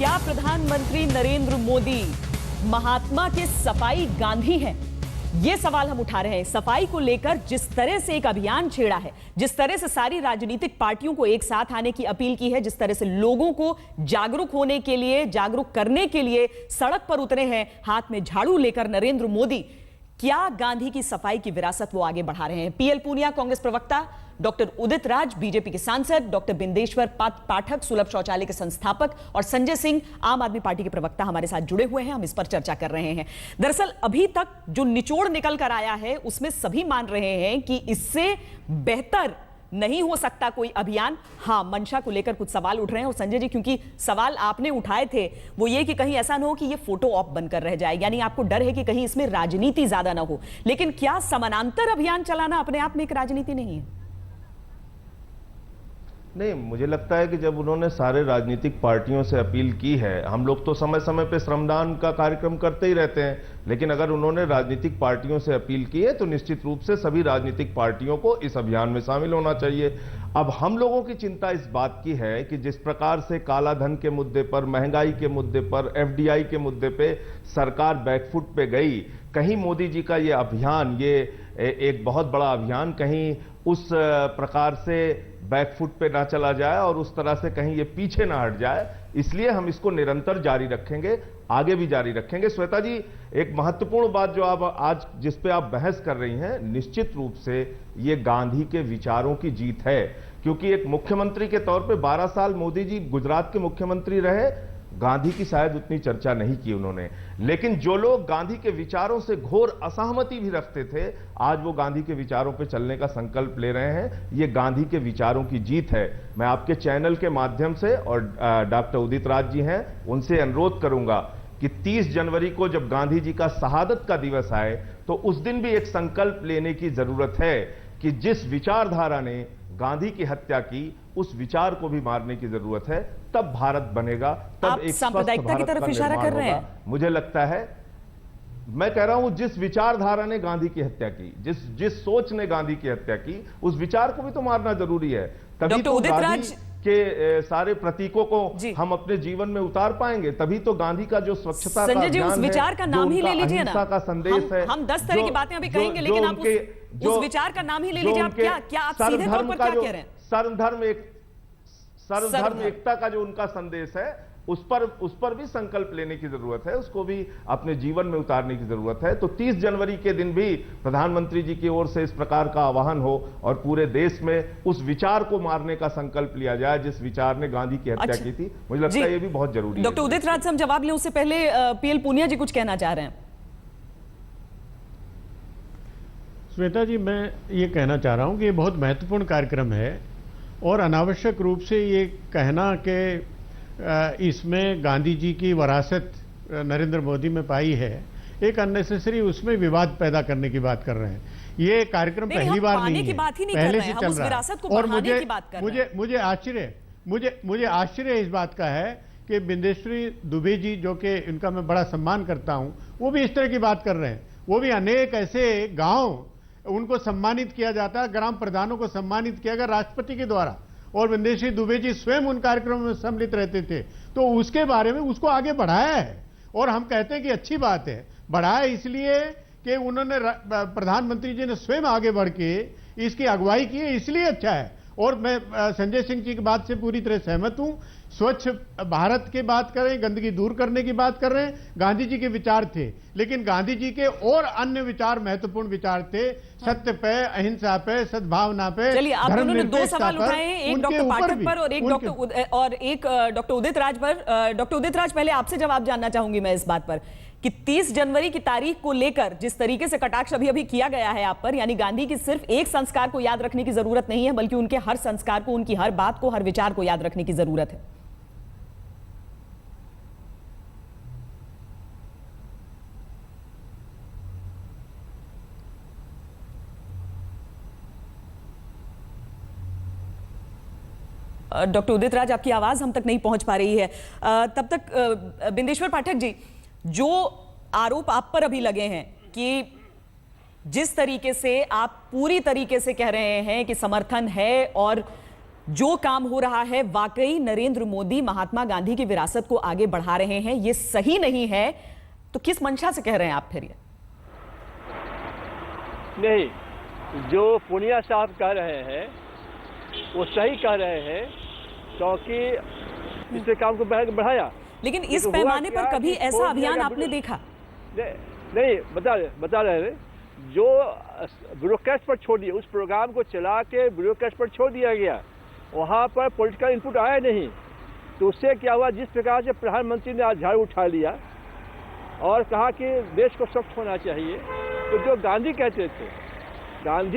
क्या प्रधानमंत्री नरेंद्र मोदी महात्मा के सफाई गांधी हैं? ये सवाल हम उठा रहे हैं। सफाई को लेकर जिस तरह से एक अभियान छेड़ा है, जिस तरह से सारी राजनीतिक पार्टियों को एक साथ आने की अपील की है, जिस तरह से लोगों को जागरूक होने के लिए, जागरूक करने के लिए सड़क पर उतरे हैं हाथ में झाड़ू लेकर नरेंद्र मोदी, क्या गांधी की सफाई की विरासत वो आगे बढ़ा रहे हैं? पीएल पूनिया कांग्रेस प्रवक्ता, डॉक्टर उदित राज बीजेपी के सांसद, डॉक्टर बिंदेश्वर पाठक सुलभ शौचालय के संस्थापक और संजय सिंह आम आदमी पार्टी के प्रवक्ता हमारे साथ जुड़े हुए हैं। हम इस पर चर्चा कर रहे हैं। दरअसल अभी तक जो निचोड़ निकल कर आया है उसमें सभी मान रहे हैं कि इससे बेहतर नहीं हो सकता कोई अभियान। हां, मंशा को लेकर कुछ सवाल उठ रहे हैं और संजय जी, क्योंकि सवाल आपने उठाए थे वो ये कि कहीं ऐसा ना हो कि ये फोटो ऑप बनकर रह जाए, यानी आपको डर है कि कहीं इसमें राजनीति ज्यादा ना हो। लेकिन क्या समानांतर अभियान चलाना अपने आप में एक राजनीति नहीं है? नहीं, मुझे लगता है कि जब उन्होंने सारे राजनीतिक पार्टियों से अपील की है, हम लोग तो समय समय पे श्रमदान का कार्यक्रम करते ही रहते हैं, लेकिन अगर उन्होंने राजनीतिक पार्टियों से अपील की है तो निश्चित रूप से सभी राजनीतिक पार्टियों को इस अभियान में शामिल होना चाहिए। अब हम लोगों की चिंता इस बात की है कि जिस प्रकार से काला धन के मुद्दे पर, महंगाई के मुद्दे पर, एफडीआई के मुद्दे पे सरकार बैकफुट पे गई, कहीं मोदी जी का ये अभियान, ये एक बहुत बड़ा अभियान कहीं उस प्रकार से बैकफुट पे ना चला जाए और उस तरह से कहीं ये पीछे ना हट जाए, इसलिए हम इसको निरंतर जारी रखेंगे, आगे भी जारी रखेंगे। श्वेता जी, एक महत्वपूर्ण बात जो आप आज जिस पे आप बहस कर रही हैं, निश्चित रूप से ये गांधी के विचारों की जीत है, क्योंकि एक मुख्यमंत्री के तौर पे 12 साल मोदी जी गुजरात के मुख्यमंत्री रहे, गांधी की शायद उतनी चर्चा नहीं की उन्होंने, लेकिन जो लोग गांधी के विचारों से घोर असहमति भी रखते थे, आज वो गांधी के विचारों पे चलने का संकल्प ले रहे हैं। ये गांधी के विचारों की जीत है। मैं आपके चैनल के माध्यम से और डॉक्टर उदित राज जी हैं, उनसे अनुरोध करूंगा कि 30 जनवरी को जब गांधी जी का शहादत का दिवस आए तो उस दिन भी एक संकल्प लेने की जरूरत है कि जिस विचारधारा ने गांधी की हत्या की, उस विचार को भी मारने की जरूरत है। तब भारत बनेगा, तब एक सांप्रदायिकता की तरफ इशारा कर रहे हैं। मुझे लगता है, मैं कह रहा हूं, जिस विचारधारा ने गांधी की हत्या की, जिस सोच ने गांधी की हत्या की, उस विचार को भी तो मारना जरूरी है। तभी तो गांधी के सारे प्रतीकों को हम अपने जीवन में उतार पाएंगे। तभी तो गांधी का जो स्वच्छता का अभियान है, उस विचार का नाम ही ले लीजिए ना, का संदेश है। हम 10 तरह की बातें अभी कहेंगे, लेकिन आप उस विचार का नाम ही ले लीजिए। आप क्या आप सीधे तौर पर क्या कह रहे हैं? सर्वधर्म एकता का जो उनका संदेश है, उस पर भी संकल्प लेने की जरूरत है, उसको भी अपने जीवन में उतारने की जरूरत है। तो 30 जनवरी के दिन भी प्रधानमंत्री जी की ओर से इस प्रकार का आह्वान हो और पूरे देश में उस विचार को मारने का संकल्प लिया जाए जिस विचार ने गांधी की हत्या की थी। मुझे लगता है ये भी बहुत जरूरी है। डॉक्टर उदित राज से हम जवाब लें उससे पहले पीएल पूनिया जी कुछ कहना चाह रहे हैं। श्वेता जी, मैं ये कहना चाह रहा हूं कि ये बहुत महत्वपूर्ण कार्यक्रम है और अनावश्यक रूप से ये कहना कि इसमें गांधी जी की विरासत नरेंद्र मोदी में पाई है, एक अननेसेसरी उसमें विवाद पैदा करने की बात कर रहे हैं। ये कार्यक्रम पहली बार नहीं है, पहले से चल रहा है। और मुझे आश्चर्य इस बात का है कि बिंदेश्वरी दुबे जी, जो कि इनका मैं बड़ा सम्मान करता हूं, वो भी इस तरह की बात कर रहे हैं। वो भी अनेक ऐसे गांव उनको सम्मानित किया जाता है, ग्राम प्रधानों को सम्मानित किया गया राष्ट्रपति के द्वारा, और बिंदेश्वरी दुबे जी स्वयं उन कार्यक्रमों में सम्मिलित रहते थे। तो उसके बारे में उसको आगे बढ़ाया है और हम कहते हैं कि अच्छी बात है। बढ़ाया इसलिए कि उन्होंने प्रधानमंत्री जी ने स्वयं आगे बढ़ के इसकी अगुवाई की है, इसलिए अच्छा है। और मैं संजय सिंह जी की बात से पूरी तरह सहमत हूं। स्वच्छ भारत की बात करें, गंदगी दूर करने की बात कर रहे हैं, गांधी जी के विचार थे, लेकिन गांधी जी के और अन्य विचार, महत्वपूर्ण विचार थे, सत्य पे, अहिंसा पे, सद्भावना पे। चलिए, आप दोनों ने 2 सवाल उठाए हैं, एक डॉक्टर पाठक पर और एक डॉक्टर उदित राज पर। डॉक्टर उदित राज, पहले आपसे जवाब जानना चाहूंगी मैं इस बात पर कि 30 जनवरी की तारीख को लेकर जिस तरीके से कटाक्ष अभी किया गया है आप पर, यानी गांधी की सिर्फ एक संस्कार को याद रखने की जरूरत नहीं है, बल्कि उनके हर संस्कार को, उनकी हर बात को, हर विचार को याद रखने की जरूरत है। डॉक्टर उदित राज, आपकी आवाज हम तक नहीं पहुंच पा रही है। तब तक बिंदेश्वर पाठक जी, जो आरोप आप पर अभी लगे हैं कि जिस तरीके से आप पूरी तरीके से कह रहे हैं कि समर्थन है और जो काम हो रहा है वाकई नरेंद्र मोदी महात्मा गांधी की विरासत को आगे बढ़ा रहे हैं, ये सही नहीं है, तो किस मंशा से कह रहे हैं आप फिर ये? नहीं, जो पुनिया साहब कह रहे हैं वो सही कह रहे हैं, क्योंकि इससे काम को बढ़ाया। लेकिन इस पैमाने पर कभी ऐसा अभियान आपने देखा? नहीं, बता रहे हैं, जो ब्यूरोक्रेट्स पर छोड़ दिया, उस प्रोग्राम को चला के ब्यूरोक्रेट्स पर छोड़ दिया गया, वहाँ पर पॉलिटिकल इनपुट आया नहीं, तो उससे क्या हुआ, जिस प्रकार से प्रधानमंत्री ने आज झाड़ू उठा लिया और कहा कि देश को स्वच्छ होना चाहिए, तो जो गांधी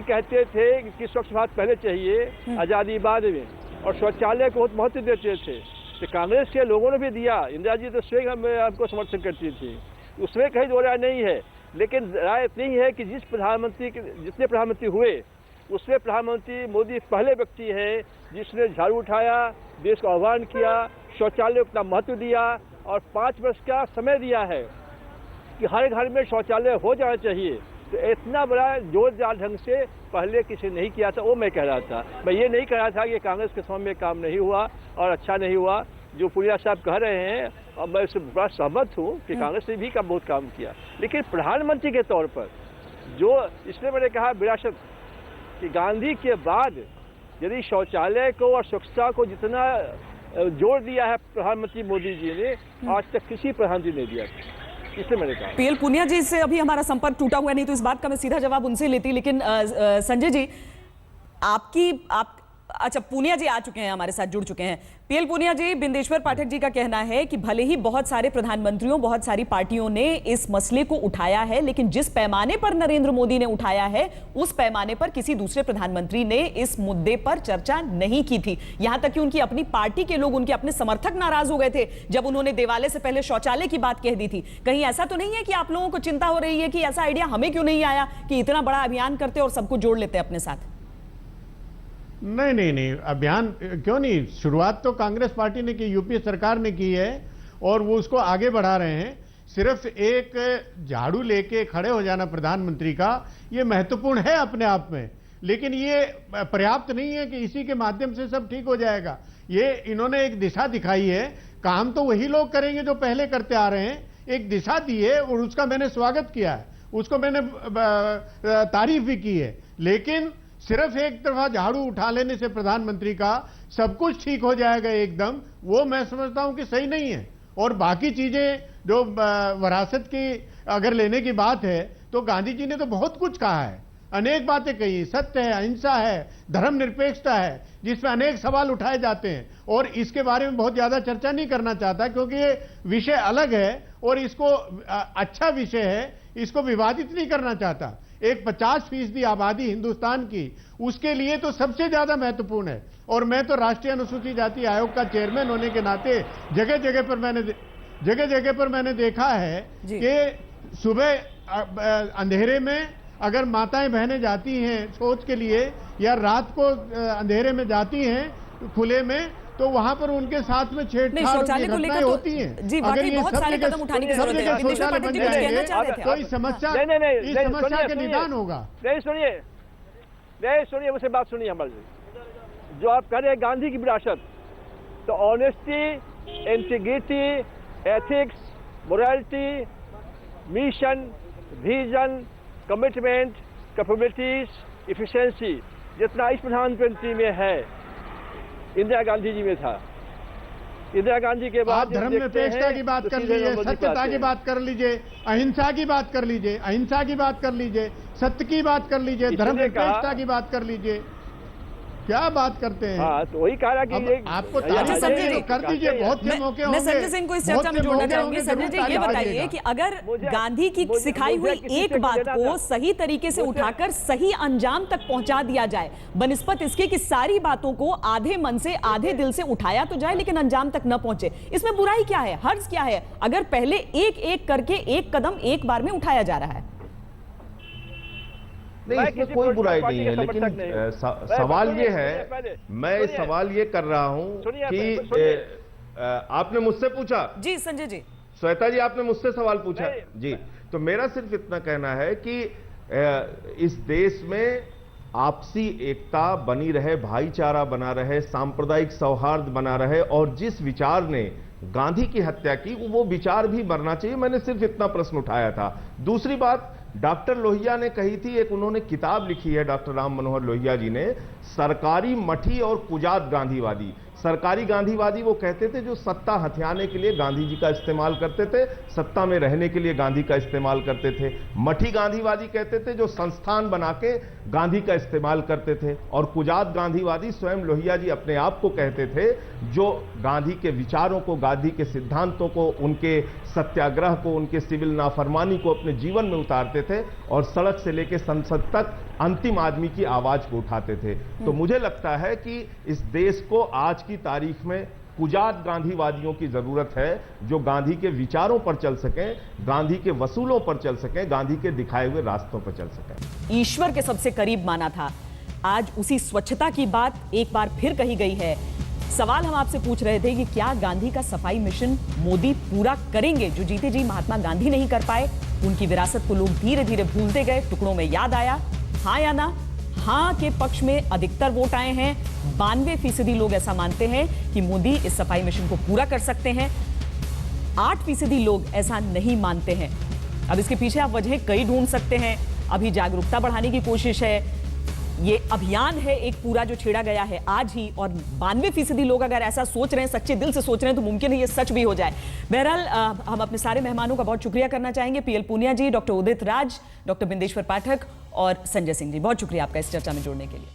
कहते थे कि स्वच्छ भारत पहले चाहिए, आज़ादी बाद में, और शौचालय को बहुत महत्व देते थे, तो कांग्रेस के लोगों ने भी दिया। इंदिरा जी तो स्वयं हमको समर्थन करती थी, उसमें कहीं दो राय नहीं है। लेकिन राय इतनी है कि जितने प्रधानमंत्री हुए उसमें प्रधानमंत्री मोदी पहले व्यक्ति है जिसने झाड़ू उठाया, देश को आह्वान किया, शौचालय को इतना महत्व दिया और 5 वर्ष का समय दिया है कि हर घर में शौचालय हो जाना चाहिए। तो इतना बड़ा जोरदार ढंग से पहले किसी नहीं किया था, वो मैं कह रहा था। मैं ये नहीं कह रहा था कि कांग्रेस के समय में काम नहीं हुआ और अच्छा नहीं हुआ, जो पुनिया साहब कह रहे हैं, और मैं इससे बड़ा सहमत हूँ कि कांग्रेस ने भी बहुत काम किया। लेकिन प्रधानमंत्री के तौर पर जो, इसलिए मैंने कहा विरासत, कि गांधी के बाद यदि शौचालय को और स्वच्छता को जितना जोर दिया है प्रधानमंत्री मोदी जी ने, आज तक किसी प्रधानमंत्री ने दिया, इसलिए मैंने कहा। पीएल पुनिया जी से अभी हमारा संपर्क टूटा हुआ नहीं, तो इस बात का मैं सीधा जवाब उनसे लेती, लेकिन संजय जी अच्छा, पुनिया जी आ चुके हैं, हमारे साथ जुड़ चुके हैं। पीएल पुनिया जी, बिंदेश्वर पाठक जी का कहना है कि भले ही बहुत सारे प्रधानमंत्रियों, बहुत सारी पार्टियों ने इस मसले को उठाया है, लेकिन जिस पैमाने पर नरेंद्र मोदी ने उठाया है, उस पैमाने पर किसी दूसरे प्रधानमंत्री ने इस मुद्दे पर चर्चा नहीं की थी। यहां तक कि उनकी अपनी पार्टी के लोग, उनके अपने समर्थक नाराज हो गए थे जब उन्होंने दिवाले से पहले शौचालय की बात कह दी थी। कहीं ऐसा तो नहीं है कि आप लोगों को चिंता हो रही है कि ऐसा आइडिया हमें क्यों नहीं आया कि इतना बड़ा अभियान करते और सबको जोड़ लेते अपने साथ? नहीं, अभियान क्यों नहीं, शुरुआत तो कांग्रेस पार्टी ने की, यूपीए सरकार ने की है और वो उसको आगे बढ़ा रहे हैं। सिर्फ एक झाड़ू लेके खड़े हो जाना प्रधानमंत्री का, ये महत्वपूर्ण है अपने आप में, लेकिन ये पर्याप्त नहीं है कि इसी के माध्यम से सब ठीक हो जाएगा। ये इन्होंने एक दिशा दिखाई है, काम तो वही लोग करेंगे जो पहले करते आ रहे हैं, एक दिशा दी है और उसका मैंने स्वागत किया है, उसको मैंने तारीफ भी की है। लेकिन सिर्फ एक तरफा झाड़ू उठा लेने से प्रधानमंत्री का सब कुछ ठीक हो जाएगा एकदम, वो मैं समझता हूं कि सही नहीं है। और बाकी चीजें जो विरासत की अगर लेने की बात है, तो गांधी जी ने तो बहुत कुछ कहा है, अनेक बातें कही, सत्य है, अहिंसा है, धर्मनिरपेक्षता है, जिसमें अनेक सवाल उठाए जाते हैं, और इसके बारे में बहुत ज्यादा चर्चा नहीं करना चाहता, क्योंकि ये विषय अलग है और इसको अच्छा विषय है, इसको विवादित नहीं करना चाहता। एक 50% आबादी हिंदुस्तान की, उसके लिए तो सबसे ज्यादा महत्वपूर्ण है। और मैं तो राष्ट्रीय अनुसूचित जाति आयोग का चेयरमैन होने के नाते जगह जगह पर मैंने देखा है कि सुबह अंधेरे में अगर माताएं बहनें जाती हैं शौच के लिए, या रात को अंधेरे में जाती हैं खुले में, तो वहां पर उनके साथ में छेड़छाड़ की घटनाएं होती हैं। जी, वाकई बहुत सारे कदम उठाने की जरूरत है। शौचालय बन जाएंगे तो इस समस्या के निदान होगा। नहीं सुनिए, मुझसे बात सुनिए हमारे, जो आप कह रहे हैं गांधी की विरासत, तो honesty, integrity, ethics, morality, mission, vision, commitment, capabilities, efficiency, जितना इस प्रधानमंत्री में है, इंदिरा गांधी जी में था। इंदिरा गांधी के बाद आप धर्मनिरपेक्षता की बात कर लीजिए, सत्यता की बात कर लीजिए, अहिंसा की बात कर लीजिए, अहिंसा की बात कर लीजिए, सत्य की बात कर लीजिए, धर्मनिरपेक्षता की बात कर लीजिए, क्या बात करते हैं? हाँ, तो वही कहा कि आपको संजय जी कर दीजिए, बहुत से मौके होंगे। मैं संजय सिंह को इस चर्चा में जोड़ना चाहूंगी। संजय जी, ये बताइए कि अगर गांधी की सिखाई हुई एक बात को सही तरीके से उठाकर सही अंजाम तक पहुंचा दिया जाए, बनिस्बत इसके कि सारी बातों को आधे मन से, आधे दिल से उठाया तो जाए लेकिन अंजाम तक न पहुंचे, इसमें बुराई क्या है, हर्ज क्या है, अगर पहले एक एक करके एक कदम एक बार में उठाया जा रहा है? नहीं, इसमें कोई बुराई नहीं है, लेकिन सवाल ये है, मैं सवाल ये कर रहा हूं कि आपने मुझसे पूछा। जी संजय जी। श्वेता जी, आपने मुझसे सवाल पूछा। जी, तो मेरा सिर्फ इतना कहना है कि इस देश में आपसी एकता बनी रहे, भाईचारा बना रहे, सांप्रदायिक सौहार्द बना रहे, और जिस विचार ने गांधी की हत्या की वो विचार भी मरना चाहिए। मैंने सिर्फ इतना प्रश्न उठाया था। दूसरी बात, डॉक्टर लोहिया ने कही थी, एक उन्होंने किताब लिखी है डॉक्टर राम मनोहर लोहिया जी ने, सरकारी मठी और कुजात गांधीवादी। सरकारी गांधीवादी वो कहते थे जो सत्ता हथियाने के लिए गांधी जी का इस्तेमाल करते थे, सत्ता में रहने के लिए गांधी का इस्तेमाल करते थे। मठी गांधीवादी कहते थे जो संस्थान बना के गांधी का इस्तेमाल करते थे। और कुजात गांधीवादी स्वयं लोहिया जी अपने आप को कहते थे जो गांधी के विचारों को, गांधी के सिद्धांतों को, उनके सत्याग्रह को, उनके सिविल नाफरमानी को अपने जीवन में उतारते थे और सड़क से लेकर संसद तक अंतिम आदमी की आवाज को उठाते थे। तो मुझे लगता है कि इस देश को आज की तारीख में कुजात गांधीवादियों की जरूरत है जो गांधी के विचारों पर चल सकें, गांधी के वसूलों पर चल सकें, गांधी के दिखाए हुए रास्तों पर चल सकें। ईश्वर के सबसे करीब माना था, आज उसी स्वच्छता की बात एक बार फिर कही गई है। सवाल हम आपसे पूछ रहे थे कि क्या गांधी का सफाई मिशन मोदी पूरा करेंगे? जो जीते जी महात्मा गांधी नहीं कर पाए, उनकी विरासत को लोग धीरे धीरे भूलते गए, टुकड़ों में याद आया। हाँ या ना? हाँ के पक्ष में अधिकतर वोट आए हैं। 92% लोग ऐसा मानते हैं कि मोदी इस सफाई मिशन को पूरा कर सकते हैं। 8% लोग ऐसा नहीं मानते हैं। अब इसके पीछे आप वजह कई ढूंढ सकते हैं। अभी जागरूकता बढ़ाने की कोशिश है, ये अभियान है एक पूरा जो छेड़ा गया है आज ही, और 92% लोग अगर ऐसा सोच रहे हैं, सच्चे दिल से सोच रहे हैं, तो मुमकिन है ये सच भी हो जाए। बहरहाल हम अपने सारे मेहमानों का बहुत शुक्रिया करना चाहेंगे, पीएल पूनिया जी, डॉक्टर उदित राज, डॉक्टर बिंदेश्वर पाठक और संजय सिंह जी। बहुत शुक्रिया आपका इस चर्चा में जुड़ने के लिए।